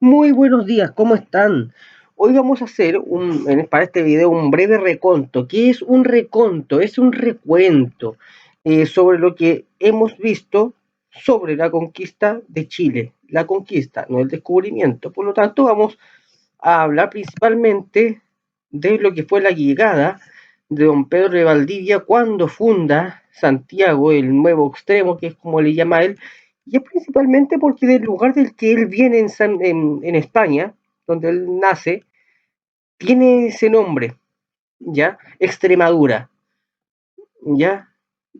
Muy buenos días, ¿cómo están? Hoy vamos a hacer para este video un breve reconto. ¿Qué es un reconto? Es un recuento sobre lo que hemos visto sobre la conquista de Chile. La conquista, no el descubrimiento. Por lo tanto, vamos a hablar principalmente de lo que fue la llegada de don Pedro de Valdivia cuando funda Santiago, el nuevo extremo, que es como le llama él, y es principalmente porque del lugar del que él viene en España, donde él nace, tiene ese nombre, ¿ya? Extremadura, ¿ya?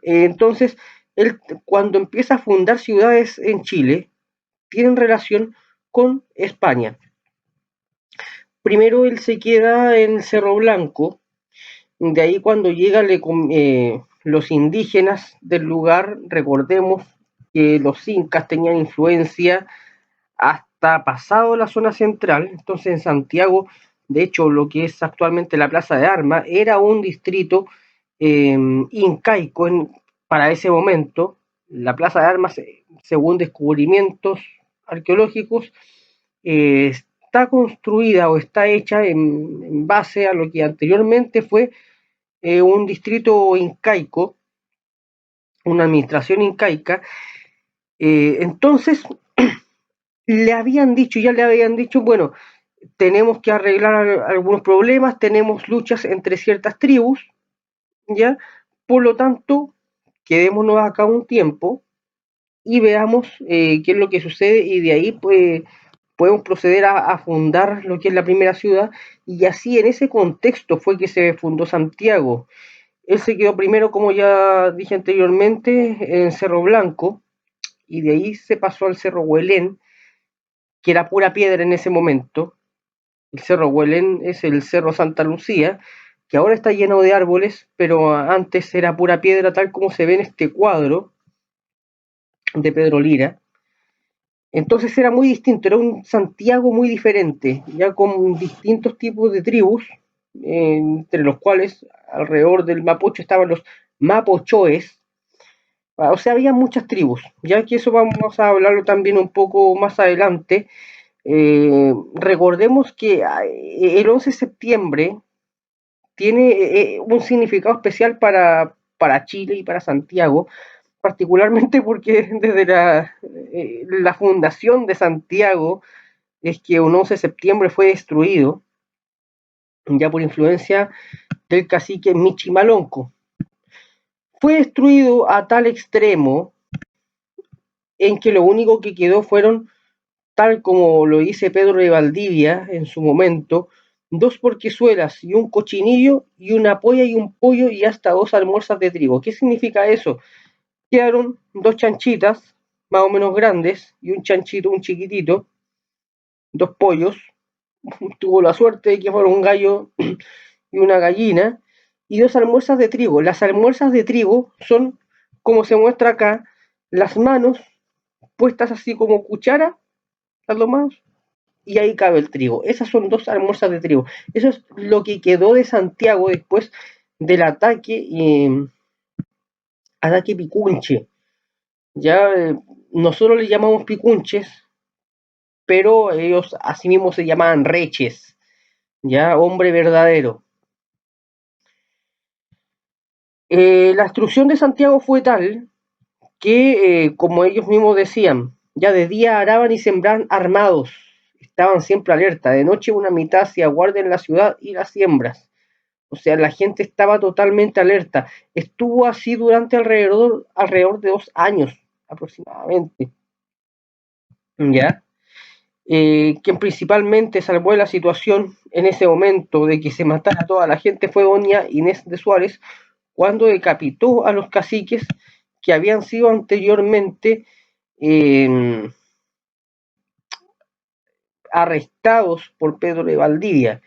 Entonces, él cuando empieza a fundar ciudades en Chile, tienen relación con España. Primero él se queda en Cerro Blanco, de ahí cuando llegan los indígenas del lugar, recordemos que los incas tenían influencia hasta pasado la zona central, entonces en Santiago, de hecho lo que es actualmente la Plaza de Armas, era un distrito incaico para ese momento. La Plaza de Armas, según descubrimientos arqueológicos, está construida o está hecha en base a lo que anteriormente fue un distrito incaico, una administración incaica. Entonces, ya le habían dicho, bueno, tenemos que arreglar algunos problemas, tenemos luchas entre ciertas tribus, ¿ya? Por lo tanto, quedémonos acá un tiempo y veamos qué es lo que sucede y de ahí pues, podemos proceder a fundar lo que es la primera ciudad y así en ese contexto fue que se fundó Santiago. Él se quedó primero, como ya dije anteriormente, en Cerro Blanco y de ahí se pasó al Cerro Huelén, que era pura piedra en ese momento. El Cerro Huelén es el Cerro Santa Lucía, que ahora está lleno de árboles, pero antes era pura piedra, tal como se ve en este cuadro de Pedro Lira. Entonces era muy distinto, era un Santiago muy diferente, ya con distintos tipos de tribus, entre los cuales alrededor del Mapocho estaban los Mapochoes. O sea, había muchas tribus, ya que eso vamos a hablarlo también un poco más adelante. Recordemos que el 11 de septiembre tiene un significado especial para Chile y para Santiago, particularmente porque desde la fundación de Santiago es que un 11 de septiembre fue destruido ya por influencia del cacique Michimalonco. Fue destruido a tal extremo en que lo único que quedó fueron, tal como lo dice Pedro de Valdivia en su momento, dos porquezuelas y un cochinillo y una polla y un pollo y hasta dos almuerzas de trigo. ¿Qué significa eso? Quedaron dos chanchitas más o menos grandes y un chanchito, un chiquitito, dos pollos. Tuvo la suerte de que fuera un gallo y una gallina y dos almuerzas de trigo. Las almuerzas de trigo son, como se muestra acá, las manos puestas así como cuchara, las dos manos, y ahí cabe el trigo. Esas son dos almuerzas de trigo. Eso es lo que quedó de Santiago después del ataque picunche. Ya nosotros le llamamos picunches, pero ellos asimismo se llamaban reches, ya hombre verdadero. La destrucción de Santiago fue tal que, como ellos mismos decían, ya de día araban y sembraban armados, estaban siempre alerta, de noche una mitad hacía guardia en la ciudad y las siembras. O sea, la gente estaba totalmente alerta. Estuvo así durante alrededor de 2 años aproximadamente. ¿Ya? Quien principalmente salvó la situación en ese momento de que se matara a toda la gente fue doña Inés de Suárez cuando decapitó a los caciques que habían sido anteriormente eh, arrestados por Pedro de Valdivia.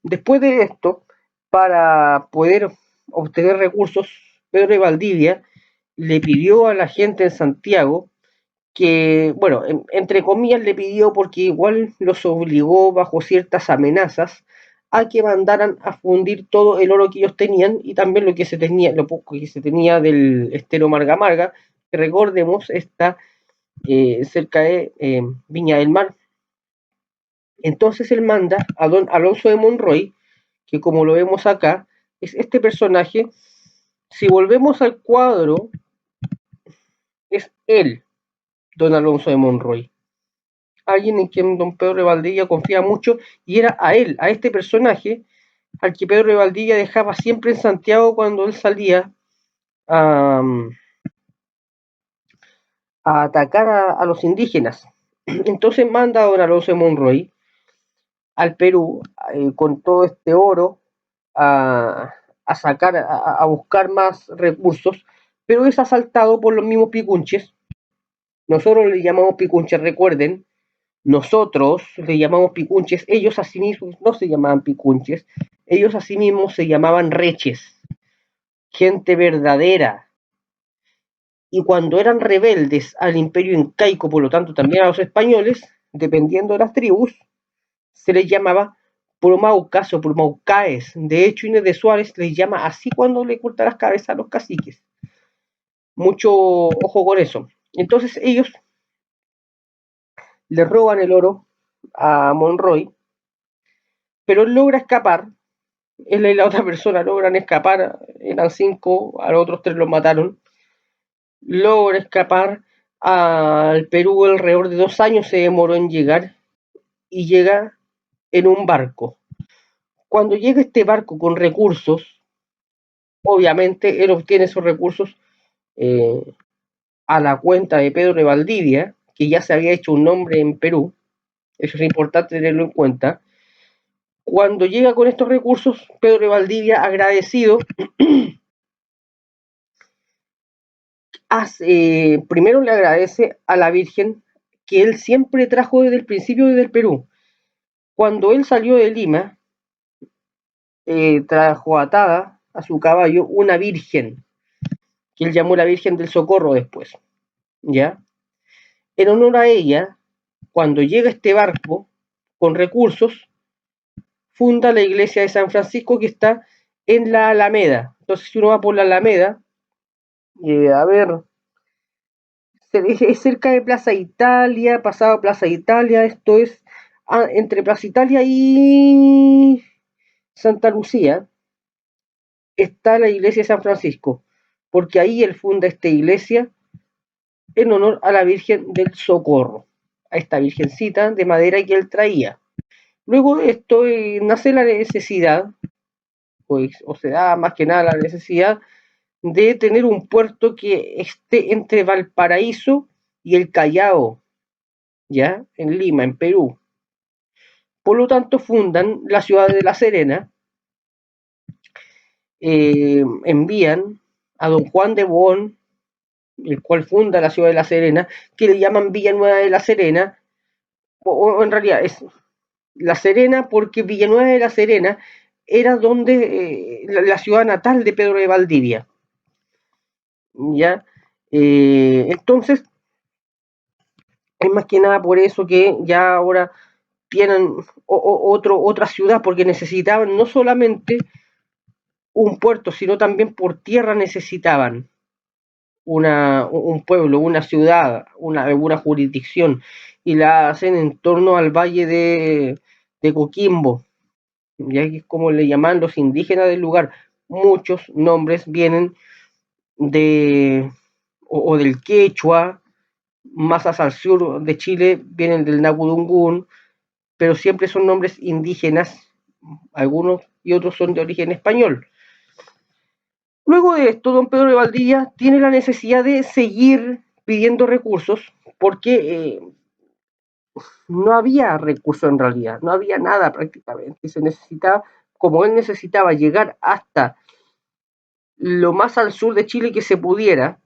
Después de esto, para poder obtener recursos, Pedro de Valdivia le pidió a la gente en Santiago que, bueno, entre comillas le pidió porque igual los obligó bajo ciertas amenazas a que mandaran a fundir todo el oro que ellos tenían y también lo poco que se tenía del estero Marga Marga, que recordemos está cerca de Viña del Mar. Entonces él manda a don Alonso de Monroy, que como lo vemos acá, es este personaje. Si volvemos al cuadro, es él, don Alonso de Monroy. Alguien en quien don Pedro de Valdivia confía mucho, y era a él, a este personaje, al que Pedro de Valdivia dejaba siempre en Santiago cuando él salía a, a atacar a los indígenas. Entonces manda a don Alonso de Monroy al Perú con todo este oro a, sacar, a buscar más recursos, pero es asaltado por los mismos picunches. Nosotros le llamamos picunches, recuerden, nosotros le llamamos picunches, ellos a sí mismos no se llamaban picunches, ellos a sí mismos se llamaban reches, gente verdadera. Y cuando eran rebeldes al imperio incaico, por lo tanto también a los españoles, dependiendo de las tribus, se les llamaba promaucas o promaucaes. De hecho, Inés de Suárez les llama así cuando le corta las cabezas a los caciques. Mucho ojo con eso. Entonces ellos le roban el oro a Monroy, pero él logra escapar. Él y la otra persona logran escapar, eran 5, a los otros 3 los mataron. Logra escapar al Perú, alrededor de 2 años se demoró en llegar, y llega en un barco. Cuando llega este barco con recursos, obviamente él obtiene esos recursos a la cuenta de Pedro de Valdivia, que ya se había hecho un nombre en Perú. Eso es importante tenerlo en cuenta. Cuando llega con estos recursos, Pedro de Valdivia, agradecido, primero le agradece a la Virgen que él siempre trajo desde el principio desde el Perú. Cuando él salió de Lima, trajo atada a su caballo una virgen, que él llamó la Virgen del Socorro después, ¿ya? En honor a ella, cuando llega este barco con recursos, funda la iglesia de San Francisco, que está en la Alameda. Entonces, si uno va por la Alameda, a ver, es cerca de Plaza Italia, pasado Plaza Italia, esto es entre Plaza Italia y Santa Lucía, está la iglesia de San Francisco, porque ahí él funda esta iglesia en honor a la Virgen del Socorro, a esta virgencita de madera que él traía. Luego de esto nace la necesidad, pues, o se da más que nada la necesidad de tener un puerto que esté entre Valparaíso y el Callao, ya, en Lima, en Perú. Por lo tanto, fundan la ciudad de La Serena, envían a don Juan de Bohón, el cual funda la ciudad de La Serena, que le llaman Villanueva de La Serena, o en realidad es La Serena porque Villanueva de La serena era donde la ciudad natal de Pedro de Valdivia. ¿Ya? Entonces, es más que nada por eso que ya ahora tienen otra ciudad, porque necesitaban no solamente un puerto, sino también por tierra necesitaban un pueblo, una ciudad, una jurisdicción, y la hacen en torno al valle de Coquimbo, ya que es como le llaman los indígenas del lugar. Muchos nombres vienen de o del quechua, más hacia el sur de Chile vienen del Napudungún, pero siempre son nombres indígenas, algunos y otros son de origen español. Luego de esto, don Pedro de Valdivia tiene la necesidad de seguir pidiendo recursos, porque no había recursos en realidad, no había nada prácticamente. Se necesitaba, como él necesitaba llegar hasta lo más al sur de Chile que se pudiera,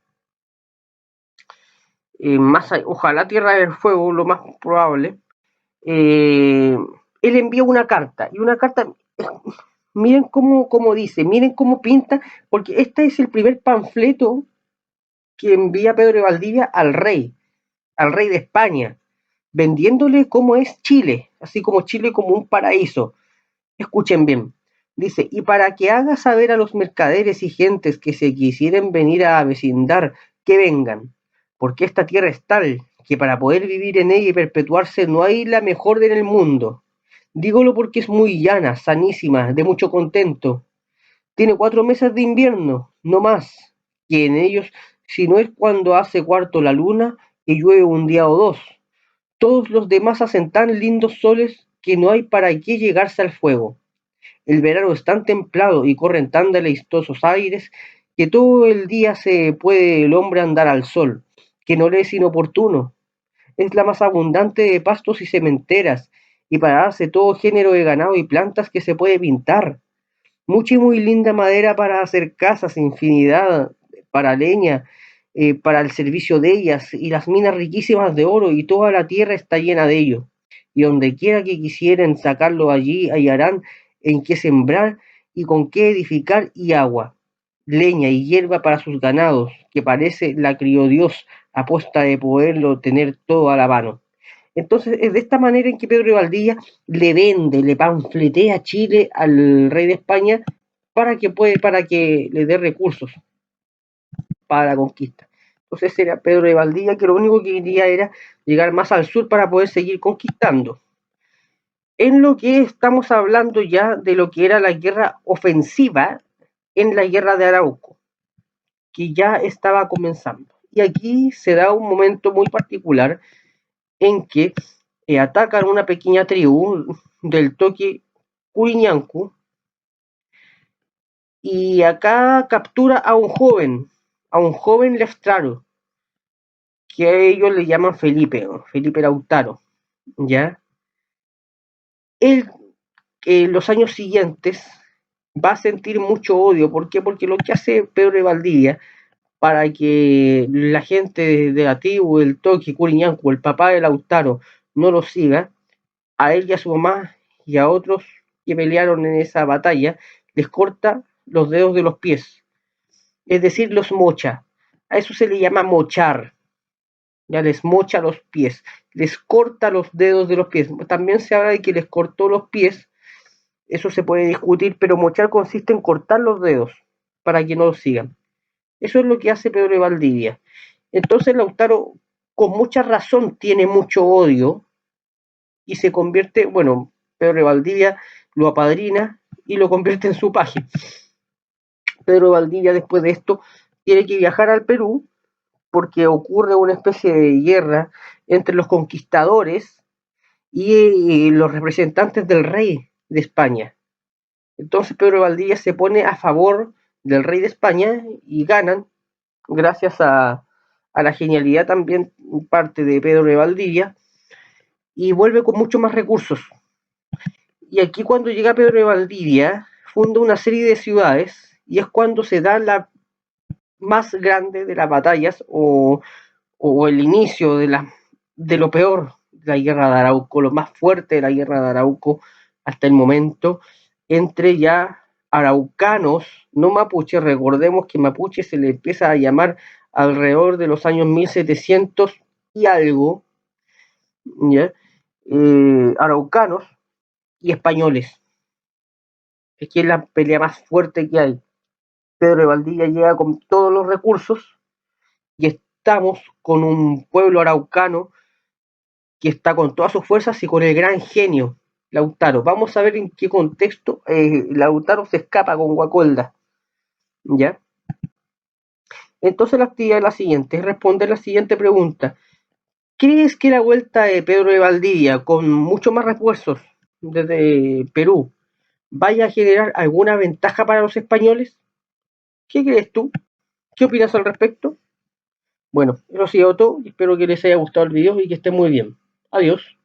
ojalá Tierra del Fuego, lo más probable, él envía una carta, y una carta, miren cómo dice, miren cómo pinta, porque este es el primer panfleto que envía Pedro de Valdivia al rey de España, vendiéndole cómo es Chile, así como Chile como un paraíso. Escuchen bien. Dice, y para que haga saber a los mercaderes y gentes que se quisieren venir a vecindar, que vengan, porque esta tierra es tal que para poder vivir en ella y perpetuarse no hay la mejor en el mundo. Dígolo porque es muy llana, sanísima, de mucho contento. Tiene 4 meses de invierno, no más, que en ellos, si no es cuando hace cuarto la luna y llueve un día o dos, todos los demás hacen tan lindos soles que no hay para qué llegarse al fuego. El verano es tan templado y corren tan deleitosos aires que todo el día se puede el hombre andar al sol, que no le es inoportuno. Es la más abundante de pastos y sementeras, y para darse todo género de ganado y plantas que se puede pintar. Mucha y muy linda madera para hacer casas, infinidad, para leña, para el servicio de ellas, y las minas riquísimas de oro, y toda la tierra está llena de ello. Y donde quiera que quisieren sacarlo allí, hallarán en qué sembrar y con qué edificar y agua, leña y hierba para sus ganados, que parece la crió Dios a posta de poderlo tener todo a la mano. Entonces, es de esta manera en que Pedro de Valdivia le vende, le panfletea a Chile al rey de España para que le dé recursos para la conquista. Entonces era Pedro de Valdivia que lo único que quería era llegar más al sur para poder seguir conquistando. En lo que estamos hablando ya de lo que era la guerra ofensiva en la guerra de Arauco, que ya estaba comenzando. Y aquí se da un momento muy particular en que atacan una pequeña tribu del toque Curiñancu y acá captura a un joven lestraro, que a ellos le llaman Felipe, ¿no? Felipe Lautaro, ¿ya? Él en los años siguientes va a sentir mucho odio. ¿Por qué? Porque lo que hace Pedro de Valdivia para que la gente de la tribu, el toque Curiñancu, el papá de Lautaro, no lo siga, a él y a su mamá y a otros que pelearon en esa batalla, les corta los dedos de los pies, es decir, los mocha. A eso se le llama mochar, ya les mocha los pies, les corta los dedos de los pies. También se habla de que les cortó los pies, eso se puede discutir, pero mochar consiste en cortar los dedos para que no los sigan. Eso es lo que hace Pedro de Valdivia. Entonces Lautaro, con mucha razón, tiene mucho odio y se convierte, bueno, Pedro de Valdivia lo apadrina y lo convierte en su paje. Pedro de Valdivia después de esto tiene que viajar al Perú porque ocurre una especie de guerra entre los conquistadores y los representantes del rey de España. Entonces Pedro de Valdivia se pone a favor del rey de España y ganan gracias a la genialidad también parte de Pedro de Valdivia y vuelve con mucho más recursos. Y aquí cuando llega Pedro de Valdivia, funda una serie de ciudades y es cuando se da la más grande de las batallas o el inicio de lo peor de la guerra de Arauco, lo más fuerte de la guerra de Arauco hasta el momento, entre ya araucanos, no mapuches. Recordemos que mapuche se le empieza a llamar alrededor de los años 1700 y algo, ¿ya? Araucanos y españoles. Aquí es la pelea más fuerte que hay. Pedro de Valdivia llega con todos los recursos y estamos con un pueblo araucano que está con todas sus fuerzas y con el gran genio Lautaro. Vamos a ver en qué contexto Lautaro se escapa con Guacolda, ¿ya? Entonces la actividad es la siguiente, es responder la siguiente pregunta. ¿Crees que la vuelta de Pedro de Valdivia, con mucho más refuerzos desde Perú, vaya a generar alguna ventaja para los españoles? ¿Qué crees tú? ¿Qué opinas al respecto? Bueno, eso ha sido todo. Espero que les haya gustado el video y que estén muy bien. Adiós.